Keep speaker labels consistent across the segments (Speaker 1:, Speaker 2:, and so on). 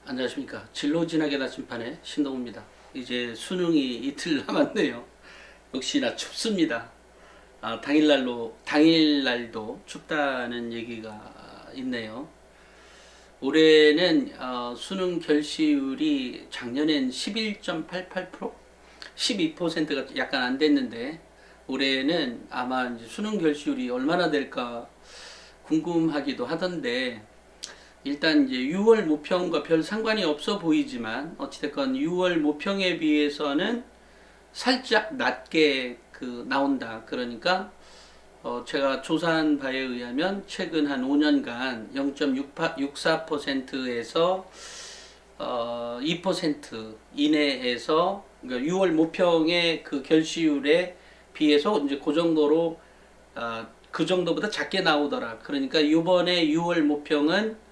Speaker 1: 안녕하십니까. 진로진학의 나침판의 신동우입니다. 이제 수능이 이틀 남았네요. 역시나 춥습니다. 당일날도 춥다는 얘기가 있네요. 올해는 수능 결시율이 작년엔 11.88%? 12%가 약간 안 됐는데 올해는 아마 이제 수능 결시율이 얼마나 될까 궁금하기도 하던데, 일단 이제 6월 모평과 별 상관이 없어 보이지만 어찌됐건 6월 모평에 비해서는 살짝 낮게 나온다. 그러니까 제가 조사한 바에 의하면 최근 한 5년간 0.64%에서 2% 이내에서, 그러니까 6월 모평의 그 결시율에 비해서 이제 그 정도로 그 정도보다 작게 나오더라. 그러니까 이번에 6월 모평은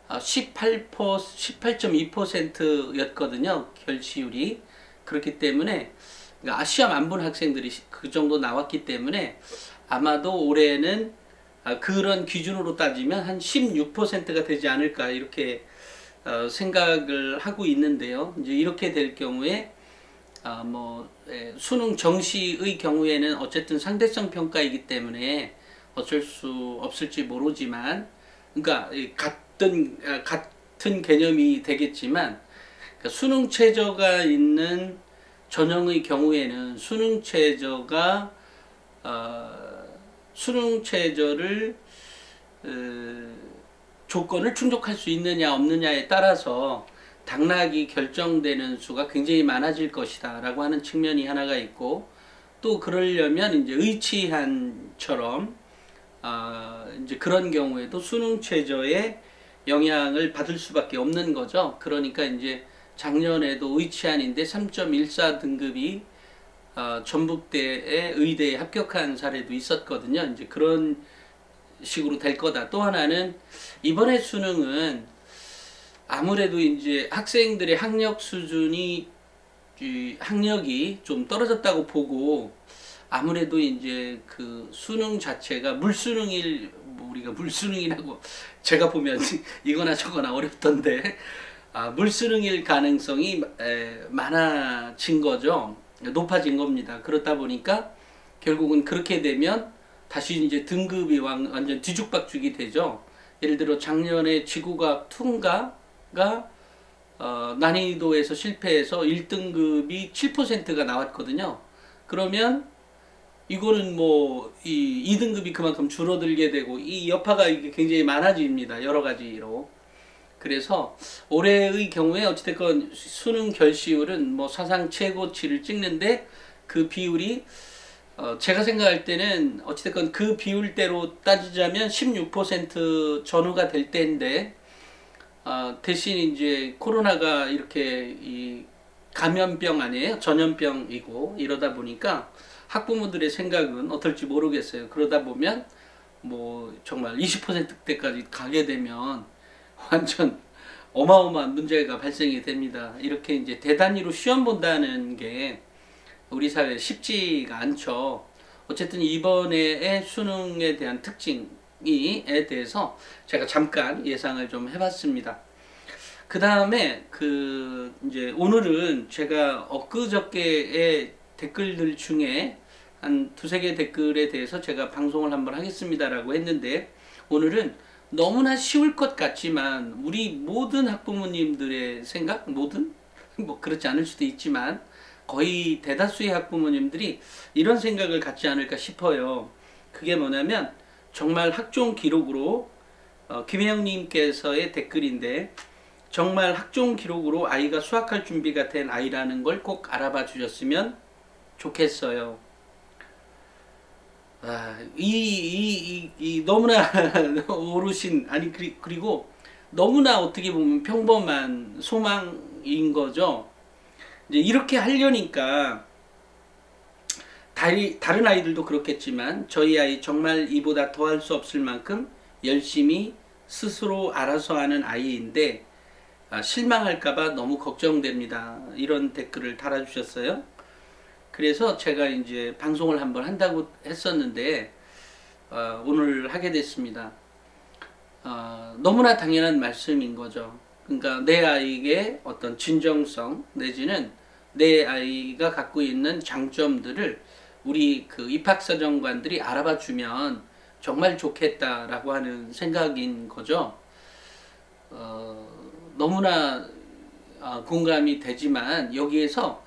Speaker 1: 18.2%였거든요. 결시율이. 그렇기 때문에 그러니까 시험 안 본 학생들이 그 정도 나왔기 때문에 아마도 올해는 그런 기준으로 따지면 한 16%가 되지 않을까 이렇게 생각을 하고 있는데요. 이제 이렇게 될 경우에 수능 정시의 경우에는 어쨌든 상대성 평가이기 때문에 어쩔 수 없을지 모르지만, 그러니까 같은 개념이 되겠지만, 그러니까 수능 최저가 있는 전형의 경우에는 수능 최저를 조건을 충족할 수 있느냐 없느냐에 따라서 당락이 결정되는 수가 굉장히 많아질 것이다 라고 하는 측면이 하나가 있고, 또 그러려면 이제 의치한처럼 이제 그런 경우에도 수능 최저에 영향을 받을 수밖에 없는 거죠. 그러니까 이제 작년에도 의치안인데 3.14 등급이 전북대의 의대에 합격한 사례도 있었거든요. 이제 그런 식으로 될 거다. 또 하나는 이번에 수능은 아무래도 이제 학생들의 학력 수준이, 학력이 좀 떨어졌다고 보고, 아무래도 이제 그 수능 자체가 우리가 물수능이라고 제가 보면 이거나 저거나 어렵던데, 물수능일 가능성이 많아진 거죠. 높아진 겁니다. 그렇다 보니까 결국은 그렇게 되면 다시 이제 등급이 완전 뒤죽박죽이 되죠. 예를 들어 작년에 지구과학 퉁가가 난이도에서 실패해서 1등급이 7%가 나왔거든요. 그러면 이거는 이 2등급이 그만큼 줄어들게 되고 이 여파가 이게 굉장히 많아집니다. 여러 가지로. 그래서 올해의 경우에 어찌됐건 수능 결시율은 사상 최고치를 찍는데, 그 비율이 제가 생각할 때는 어찌됐건 그 비율대로 따지자면 16% 전후가 될 때인데, 대신 이제 코로나가 이렇게 이 감염병 아니에요? 전염병이고 이러다 보니까 학부모들의 생각은 어떨지 모르겠어요. 그러다 보면 정말 20%대까지 가게 되면 완전 어마어마한 문제가 발생이 됩니다. 이렇게 이제 대단위로 시험 본다는 게 우리 사회에 쉽지가 않죠. 어쨌든 이번에의 수능에 대한 특징에 대해서 제가 잠깐 예상을 좀 해봤습니다. 그 다음에 이제 오늘은 제가 엊그저께의 댓글들 중에 한 두세 개 댓글에 대해서 제가 방송을 한번 하겠습니다라고 했는데, 오늘은 너무나 쉬울 것 같지만 우리 모든 학부모님들의 생각, 그렇지 않을 수도 있지만 거의 대다수의 학부모님들이 이런 생각을 갖지 않을까 싶어요. 그게 뭐냐면, 정말 학종 기록으로 김혜영님께서의 댓글인데, 정말 학종 기록으로 아이가 수학할 준비가 된 아이라는 걸 꼭 알아봐 주셨으면 좋겠어요. 너무나 어르신, 그리고 너무나 어떻게 보면 평범한 소망인 거죠. 이제 이렇게 하려니까 다른 아이들도 그렇겠지만 저희 아이 정말 이보다 더할 수 없을 만큼 열심히 스스로 알아서 하는 아이인데 실망할까봐 너무 걱정됩니다. 이런 댓글을 달아주셨어요. 그래서 제가 이제 방송을 한번 한다고 했었는데 오늘 하게 됐습니다. 너무나 당연한 말씀인 거죠. 그러니까 내 아이에게 어떤 진정성 내지는 내 아이가 갖고 있는 장점들을 우리 그 입학사정관들이 알아봐 주면 정말 좋겠다라고 하는 생각인 거죠. 너무나 공감이 되지만 여기에서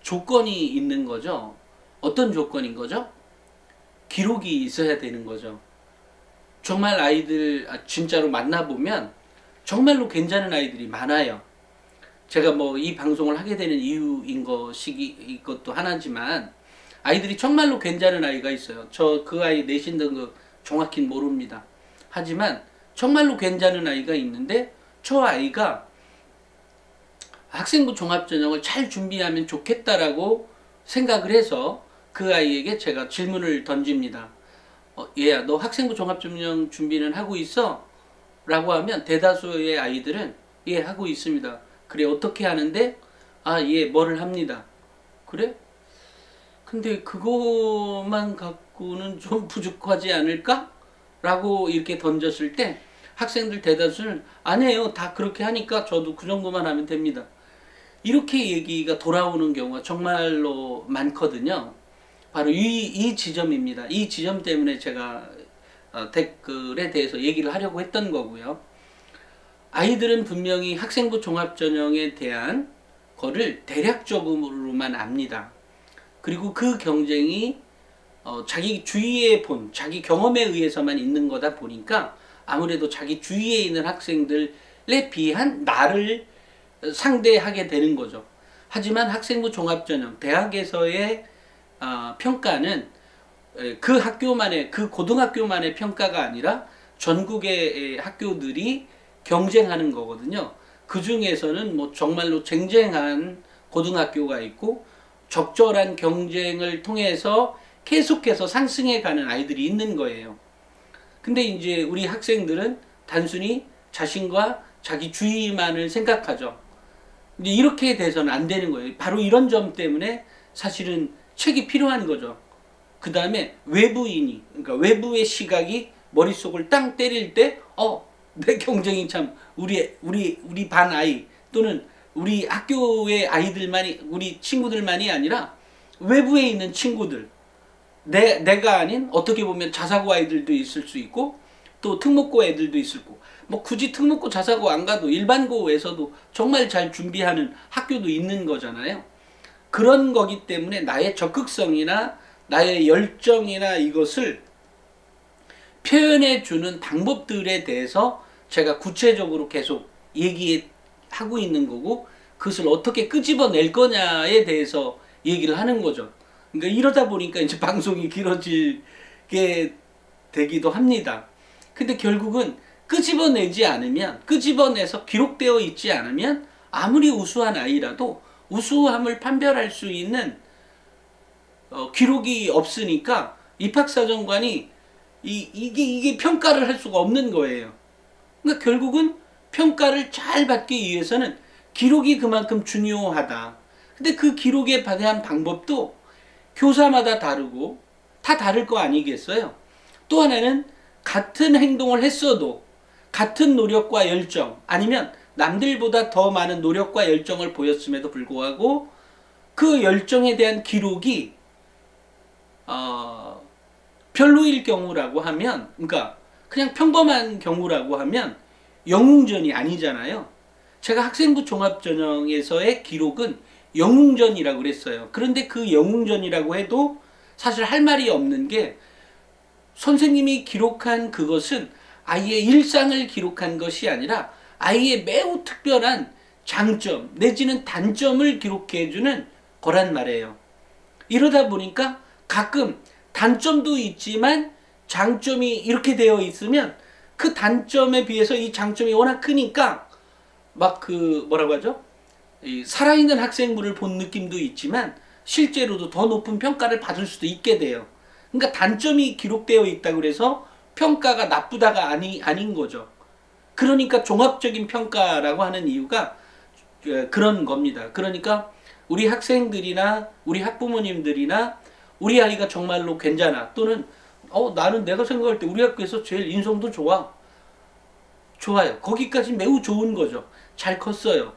Speaker 1: 조건이 있는 거죠. 어떤 조건인 거죠? 기록이 있어야 되는 거죠. 정말 아이들 진짜로 만나보면 정말로 괜찮은 아이들이 많아요. 제가 뭐 이 방송을 하게 되는 이유인 이것도 하나지만 아이들이 정말로 괜찮은 아이가 있어요. 저 그 아이 내신 등급 정확히는 모릅니다. 하지만 정말로 괜찮은 아이가 있는데 저 아이가 학생부 종합전형을 잘 준비하면 좋겠다라고 생각을 해서 그 아이에게 제가 질문을 던집니다. 얘야, 너 학생부 종합전형 준비는 하고 있어? 라고 하면 대다수의 아이들은 예, 하고 있습니다. 그래, 어떻게 하는데? 예, 뭐를 합니다. 그래? 근데 그것만 갖고는 좀 부족하지 않을까? 라고 이렇게 던졌을 때 학생들 대다수는 아니에요. 다 그렇게 하니까 저도 그 정도만 하면 됩니다. 이렇게 얘기가 돌아오는 경우가 정말로 많거든요. 바로 이 지점입니다. 이 지점 때문에 제가 댓글에 대해서 얘기를 하려고 했던 거고요. 아이들은 분명히 학생부 종합전형에 대한 거를 대략적으로만 압니다. 그리고 그 경쟁이 자기 주위에 본 자기 경험에 의해서만 있는 거다 보니까 아무래도 자기 주위에 있는 학생들에 비한 나를 상대하게 되는 거죠. 하지만 학생부 종합전형 대학에서의 평가는 그 학교만의 그 고등학교만의 평가가 아니라 전국의 학교들이 경쟁하는 거거든요. 그 중에서는 뭐 정말로 쟁쟁한 고등학교가 있고 적절한 경쟁을 통해서 계속해서 상승해 가는 아이들이 있는 거예요. 근데 이제 우리 학생들은 단순히 자신과 자기 주위만을 생각하죠. 이제 이렇게 돼서는 안 되는 거예요. 바로 이런 점 때문에 사실은 책이 필요한 거죠. 그 다음에 외부인이, 그러니까 외부의 시각이 머릿속을 땅 때릴 때, 내 경쟁이 참, 우리 반 아이, 또는 우리 학교의 아이들만이, 우리 친구들만이 아니라 외부에 있는 친구들, 내가 아닌 어떻게 보면 자사고 아이들도 있을 수 있고, 또 특목고 애들도 있을 거고, 뭐 굳이 특목고 자사고 안 가도 일반고에서도 정말 잘 준비하는 학교도 있는 거잖아요. 그런 거기 때문에 나의 적극성이나 나의 열정이나 이것을 표현해 주는 방법들에 대해서 제가 구체적으로 계속 얘기하고 있는 거고, 그것을 어떻게 끄집어낼 거냐에 대해서 얘기를 하는 거죠. 그러니까 이러다 보니까 이제 방송이 길어지게 되기도 합니다. 근데 결국은 끄집어내지 않으면, 끄집어내서 기록되어 있지 않으면 아무리 우수한 아이라도 우수함을 판별할 수 있는 기록이 없으니까 입학사정관이 이게 평가를 할 수가 없는 거예요. 그러니까 결국은 평가를 잘 받기 위해서는 기록이 그만큼 중요하다. 근데 그 기록에 대한 방법도 교사마다 다르고 다 다를 거 아니겠어요? 또 하나는 같은 행동을 했어도 같은 노력과 열정, 아니면 남들보다 더 많은 노력과 열정을 보였음에도 불구하고 그 열정에 대한 기록이 별로일 경우라고 하면, 그러니까 그냥 평범한 경우라고 하면 영웅전이 아니잖아요. 제가 학생부 종합전형에서의 기록은 영웅전이라고 그랬어요. 그런데 그 영웅전이라고 해도 사실 할 말이 없는 게, 선생님이 기록한 그것은 아이의 일상을 기록한 것이 아니라 아이의 매우 특별한 장점 내지는 단점을 기록해주는 거란 말이에요. 이러다 보니까 가끔 단점도 있지만 장점이 이렇게 되어 있으면 그 단점에 비해서 이 장점이 워낙 크니까 막 뭐라고 하죠? 살아있는 학생부를 본 느낌도 있지만 실제로도 더 높은 평가를 받을 수도 있게 돼요. 그러니까 단점이 기록되어 있다고 해서 평가가 나쁘다가 아닌 거죠. 그러니까 종합적인 평가라고 하는 이유가 그런 겁니다. 그러니까 우리 학생들이나 우리 학부모님들이나 우리 아이가 정말로 괜찮아, 또는 나는 내가 생각할 때 우리 학교에서 제일 인성도 좋아요. 거기까지 매우 좋은 거죠. 잘 컸어요.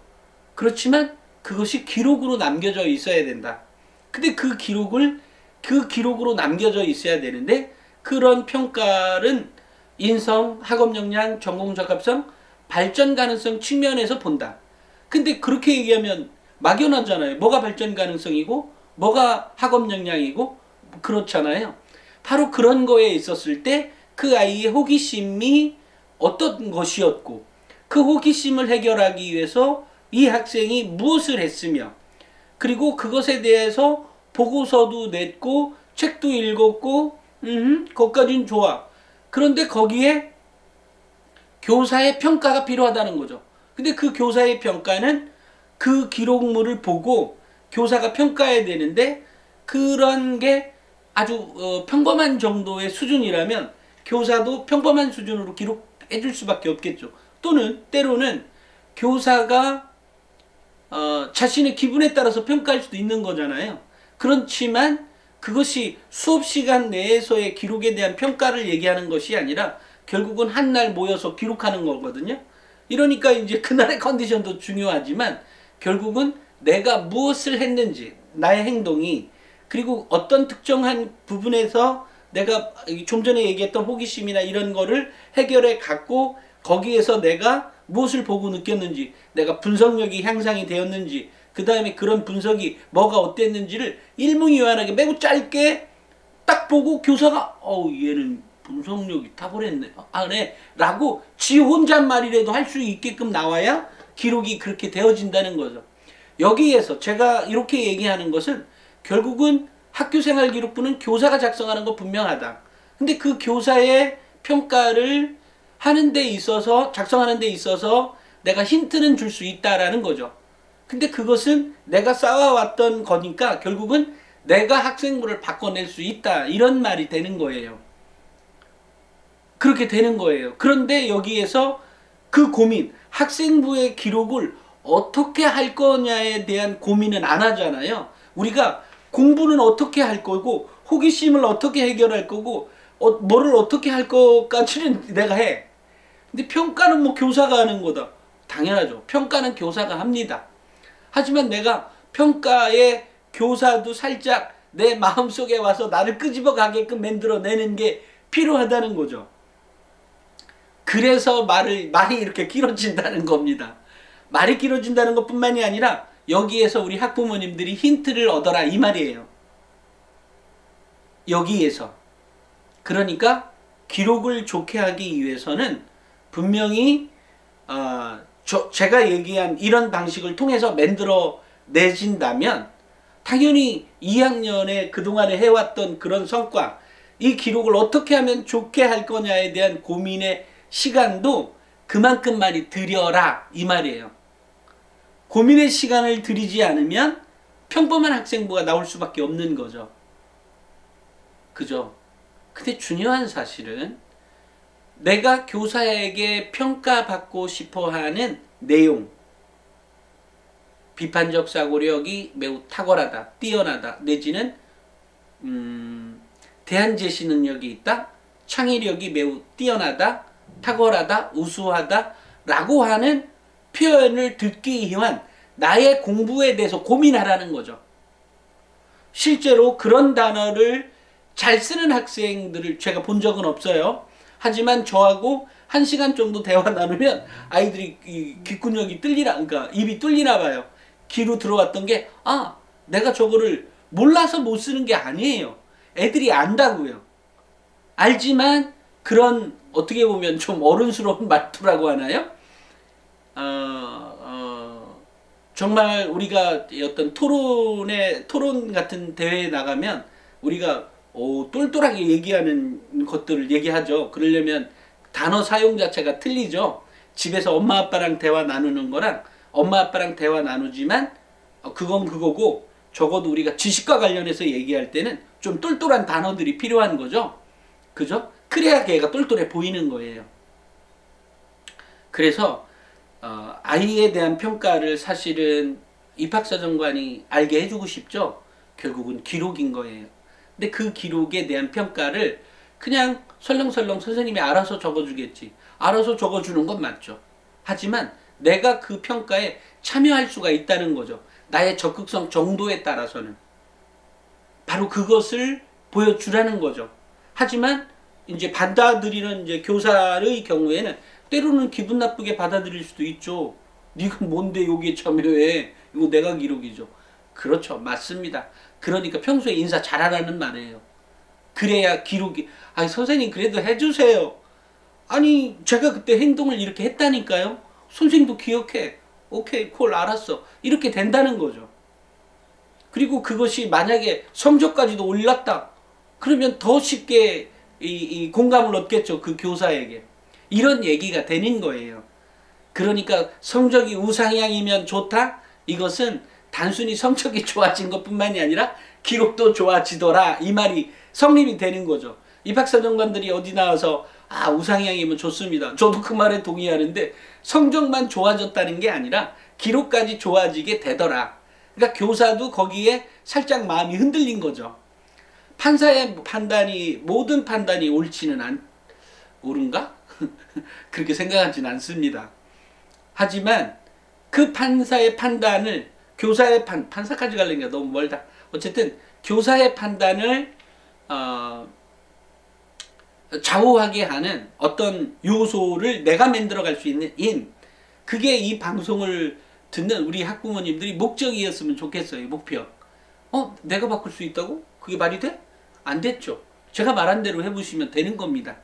Speaker 1: 그렇지만 그것이 기록으로 남겨져 있어야 된다. 근데 그 기록으로 남겨져 있어야 되는데, 그런 평가는 인성, 학업 역량, 전공 적합성, 발전 가능성 측면에서 본다. 근데 그렇게 얘기하면 막연하잖아요. 뭐가 발전 가능성이고 뭐가 학업 역량이고 그렇잖아요. 바로 그런 거에 있었을 때 그 아이의 호기심이 어떤 것이었고, 그 호기심을 해결하기 위해서 이 학생이 무엇을 했으며, 그리고 그것에 대해서 보고서도 냈고 책도 읽었고, 거기까지는 좋아. 그런데 거기에 교사의 평가가 필요하다는 거죠. 근데 그 교사의 평가는 그 기록물을 보고 교사가 평가해야 되는데, 그런 게 아주 평범한 정도의 수준이라면 교사도 평범한 수준으로 기록해 줄 수밖에 없겠죠. 또는 때로는 교사가 자신의 기분에 따라서 평가할 수도 있는 거잖아요. 그렇지만 그것이 수업 시간 내에서의 기록에 대한 평가를 얘기하는 것이 아니라 결국은 한 날 모여서 기록하는 거거든요. 이러니까 이제 그날의 컨디션도 중요하지만 결국은 내가 무엇을 했는지, 나의 행동이, 그리고 어떤 특정한 부분에서 내가 좀 전에 얘기했던 호기심이나 이런 거를 해결해 갖고 거기에서 내가 무엇을 보고 느꼈는지, 내가 분석력이 향상이 되었는지, 그 다음에 그런 분석이 뭐가 어땠는지를 일목요연하게 매우 짧게 딱 보고 교사가 얘는 분석력이 탁월했네 네 라고 지 혼잣말이라도 할 수 있게끔 나와야 기록이 그렇게 되어진다는 거죠. 여기에서 제가 이렇게 얘기하는 것은 결국은 학교생활기록부는 교사가 작성하는 거 분명하다. 근데 그 교사의 평가를 하는 데 있어서, 작성하는 데 있어서 내가 힌트는 줄 수 있다라는 거죠. 근데 그것은 내가 쌓아왔던 거니까 결국은 내가 학생부를 바꿔낼 수 있다, 이런 말이 되는 거예요. 그렇게 되는 거예요. 그런데 여기에서 그 고민, 학생부의 기록을 어떻게 할 거냐에 대한 고민은 안 하잖아요. 우리가 공부는 어떻게 할 거고, 호기심을 어떻게 해결할 거고, 뭐를 어떻게 할 것까지는 내가 해. 근데 평가는 뭐 교사가 하는 거다. 당연하죠. 평가는 교사가 합니다. 하지만 내가 평가에 교사도 살짝 내 마음속에 와서 나를 끄집어 가게끔 만들어내는 게 필요하다는 거죠. 그래서 말이 이렇게 길어진다는 겁니다. 말이 길어진다는 것뿐만이 아니라 여기에서 우리 학부모님들이 힌트를 얻어라, 이 말이에요. 여기에서. 그러니까 기록을 좋게 하기 위해서는 분명히 제가 얘기한 이런 방식을 통해서 만들어 내진다면 당연히 2학년에 그동안에 해왔던 그런 성과, 이 기록을 어떻게 하면 좋게 할 거냐에 대한 고민의 시간도 그만큼 많이 들여라, 이 말이에요. 고민의 시간을 들이지 않으면 평범한 학생부가 나올 수밖에 없는 거죠. 그죠? 근데 중요한 사실은 내가 교사에게 평가받고 싶어하는 내용, 비판적 사고력이 매우 탁월하다, 뛰어나다, 내지는 대안 제시 능력이 있다, 창의력이 매우 뛰어나다, 탁월하다, 우수하다 라고 하는 표현을 듣기 위한 나의 공부에 대해서 고민하라는 거죠. 실제로 그런 단어를 잘 쓰는 학생들을 제가 본 적은 없어요. 하지만 저하고 1시간 정도 대화 나누면 아이들이 귓구녕이 뚫리나, 그러니까 입이 뚫리나 봐요. 귀로 들어왔던 게, 내가 저거를 몰라서 못 쓰는 게 아니에요. 애들이 안다고요. 알지만 그런 어떻게 보면 좀 어른스러운 말투라고 하나요? 정말 우리가 어떤 토론 같은 대회에 나가면 우리가 똘똘하게 얘기하는 것들을 얘기하죠. 그러려면 단어 사용 자체가 틀리죠. 집에서 엄마 아빠랑 대화 나누는 거랑 엄마 아빠랑 대화 나누지만 그건 그거고, 적어도 우리가 지식과 관련해서 얘기할 때는 좀 똘똘한 단어들이 필요한 거죠. 그죠? 그래야 걔가 똘똘해 보이는 거예요. 그래서 아이에 대한 평가를 사실은 입학사정관이 알게 해주고 싶죠. 결국은 기록인 거예요. 근데 그 기록에 대한 평가를 그냥 설렁설렁 선생님이 알아서 적어주겠지. 알아서 적어주는 건 맞죠. 하지만 내가 그 평가에 참여할 수가 있다는 거죠. 나의 적극성 정도에 따라서는. 바로 그것을 보여주라는 거죠. 하지만 이제 받아들이는 이제 교사의 경우에는 때로는 기분 나쁘게 받아들일 수도 있죠. 네가 뭔데 여기에 참여해. 이거 내가 기록이죠. 그렇죠. 맞습니다. 그러니까 평소에 인사 잘하라는 말이에요. 그래야 기록이, 아니 선생님 그래도 해주세요. 아니 제가 그때 행동을 이렇게 했다니까요. 선생님도 기억해. 오케이 콜 알았어. 이렇게 된다는 거죠. 그리고 그것이 만약에 성적까지도 올랐다. 그러면 더 쉽게 이 공감을 얻겠죠. 그 교사에게. 이런 얘기가 되는 거예요. 그러니까 성적이 우상향이면 좋다? 이것은 단순히 성적이 좋아진 것뿐만이 아니라 기록도 좋아지더라. 이 말이 성립이 되는 거죠. 입학사정관들이 어디 나와서 우상향이면 좋습니다. 저도 그 말에 동의하는데 성적만 좋아졌다는 게 아니라 기록까지 좋아지게 되더라. 그러니까 교사도 거기에 살짝 마음이 흔들린 거죠. 판사의 판단이 모든 판단이 옳지는 옳은가? 그렇게 생각하지는 않습니다. 하지만 그 판사의 판단을 교사의 판사까지 가려니까 너무 멀다. 어쨌든 교사의 판단을 좌우하게 하는 어떤 요소를 내가 만들어갈 수 있는 그게 이 방송을 듣는 우리 학부모님들이 목적이었으면 좋겠어요. 목표. 내가 바꿀 수 있다고? 그게 말이 돼? 안 됐죠. 제가 말한 대로 해보시면 되는 겁니다.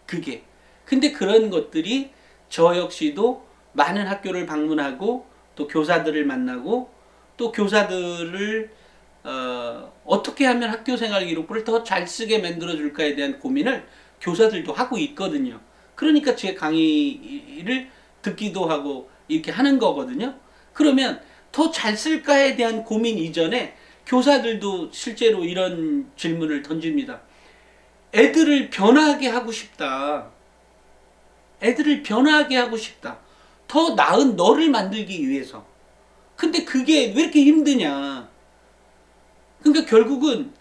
Speaker 1: 그게. 근데 그런 것들이 저 역시도 많은 학교를 방문하고 또 교사들을 만나고 또 교사들을 어떻게 하면 학교생활 기록부를 더 잘 쓰게 만들어줄까에 대한 고민을 교사들도 하고 있거든요. 그러니까 제 강의를 듣기도 하고 이렇게 하는 거거든요. 그러면 더 잘 쓸까에 대한 고민 이전에 교사들도 실제로 이런 질문을 던집니다. 애들을 변화하게 하고 싶다. 애들을 변화하게 하고 싶다. 더 나은 너를 만들기 위해서. 근데 그게 왜 이렇게 힘드냐. 그러니까 결국은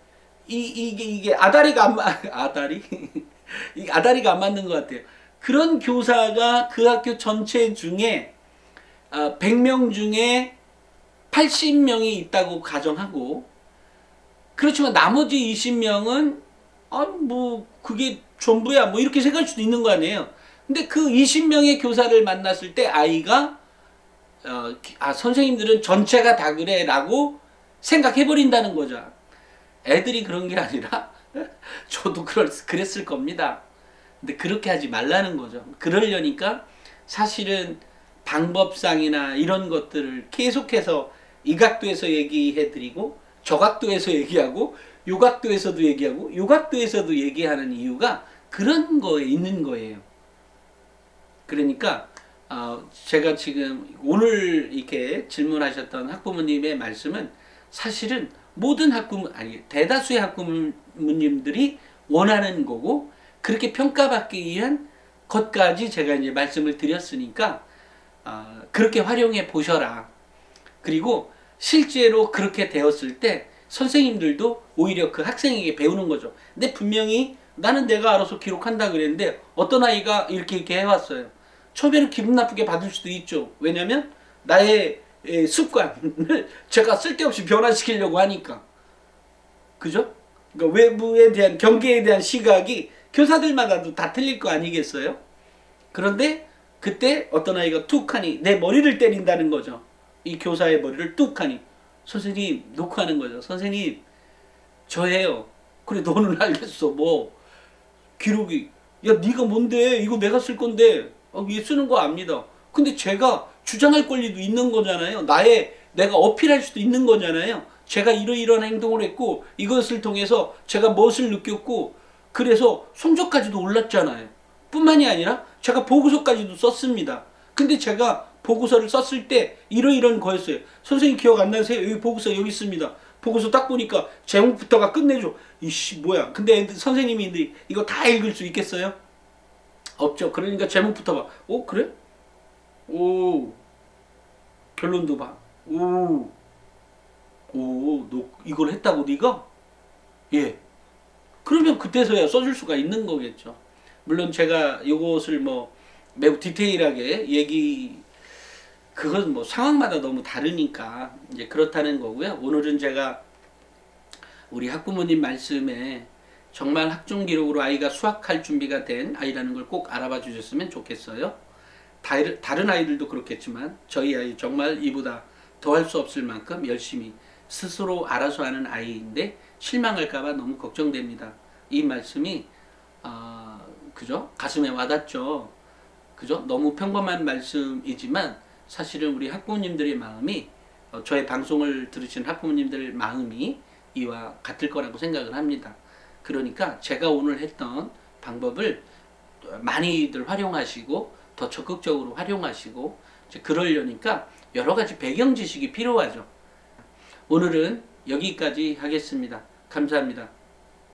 Speaker 1: 이게 아다리가 안 맞는 것 같아요. 그런 교사가 그 학교 전체 중에 100명 중에 80명이 있다고 가정하고, 그렇지만 나머지 20명은 뭐 그게 전부야 뭐 이렇게 생각할 수도 있는 거 아니에요. 근데 그 20명의 교사를 만났을 때 아이가 선생님들은 전체가 다 그래 라고 생각해버린다는 거죠. 애들이 그런 게 아니라 저도 그랬을 겁니다. 근데 그렇게 하지 말라는 거죠. 그러려니까 사실은 방법상이나 이런 것들을 계속해서 이 각도에서 얘기해드리고 저 각도에서 얘기하고 요 각도에서도 얘기하고 요 각도에서도 얘기하는 이유가 그런 거에 있는 거예요. 그러니까 제가 지금 오늘 이렇게 질문하셨던 학부모님의 말씀은 사실은 모든 대다수의 학부모님들이 원하는 거고, 그렇게 평가받기 위한 것까지 제가 이제 말씀을 드렸으니까 그렇게 활용해 보셔라. 그리고 실제로 그렇게 되었을 때 선생님들도 오히려 그 학생에게 배우는 거죠. 근데 분명히 나는 내가 알아서 기록한다 그랬는데 어떤 아이가 이렇게 해왔어요. 처음에는 기분 나쁘게 받을 수도 있죠. 왜냐면 나의 습관을 제가 쓸데없이 변화시키려고 하니까. 그죠? 그러니까 외부에 대한 경계에 대한 시각이 교사들마다도 다 틀릴 거 아니겠어요? 그런데 그때 어떤 아이가 툭 하니 내 머리를 때린다는 거죠. 이 교사의 머리를 뚝 하니 선생님 놓고 하는 거죠. 선생님 저예요. 그래 너는 알겠어. 뭐 기록이 야 네가 뭔데 이거 내가 쓸 건데 얘 쓰는 거 압니다. 근데 제가 주장할 권리도 있는 거잖아요. 내가 어필할 수도 있는 거잖아요. 제가 이러이러한 행동을 했고 이것을 통해서 제가 무엇을 느꼈고 그래서 성적까지도 올랐잖아요. 뿐만이 아니라 제가 보고서까지도 썼습니다. 근데 제가 보고서를 썼을 때 이러이러한 거였어요. 선생님 기억 안 나세요? 여기 보고서 여기 있습니다. 보고서 딱 보니까 제목부터가 끝내줘. 이씨 뭐야. 근데 선생님이 이거 다 읽을 수 있겠어요? 없죠. 그러니까 제목부터 봐. 그래? 오 결론도 봐. 너 이걸 했다고 네가? 예. 그러면 그때서야 써줄 수가 있는 거겠죠. 물론 제가 이것을 뭐 매우 디테일하게 그건 뭐 상황마다 너무 다르니까 이제 그렇다는 거고요. 오늘은 제가 우리 학부모님 말씀에 정말 학종 기록으로 아이가 수학할 준비가 된 아이라는 걸 꼭 알아봐 주셨으면 좋겠어요. 다른 아이들도 그렇겠지만 저희 아이 정말 이보다 더 할 수 없을 만큼 열심히 스스로 알아서 하는 아이인데 실망할까봐 너무 걱정됩니다. 이 말씀이 그죠? 가슴에 와닿죠. 그죠? 너무 평범한 말씀이지만 사실은 우리 학부모님들의 마음이 저의 방송을 들으신 학부모님들 마음이 이와 같을 거라고 생각을 합니다. 그러니까 제가 오늘 했던 방법을 많이들 활용하시고 더 적극적으로 활용하시고 그러려니까 여러 가지 배경 지식이 필요하죠. 오늘은 여기까지 하겠습니다. 감사합니다.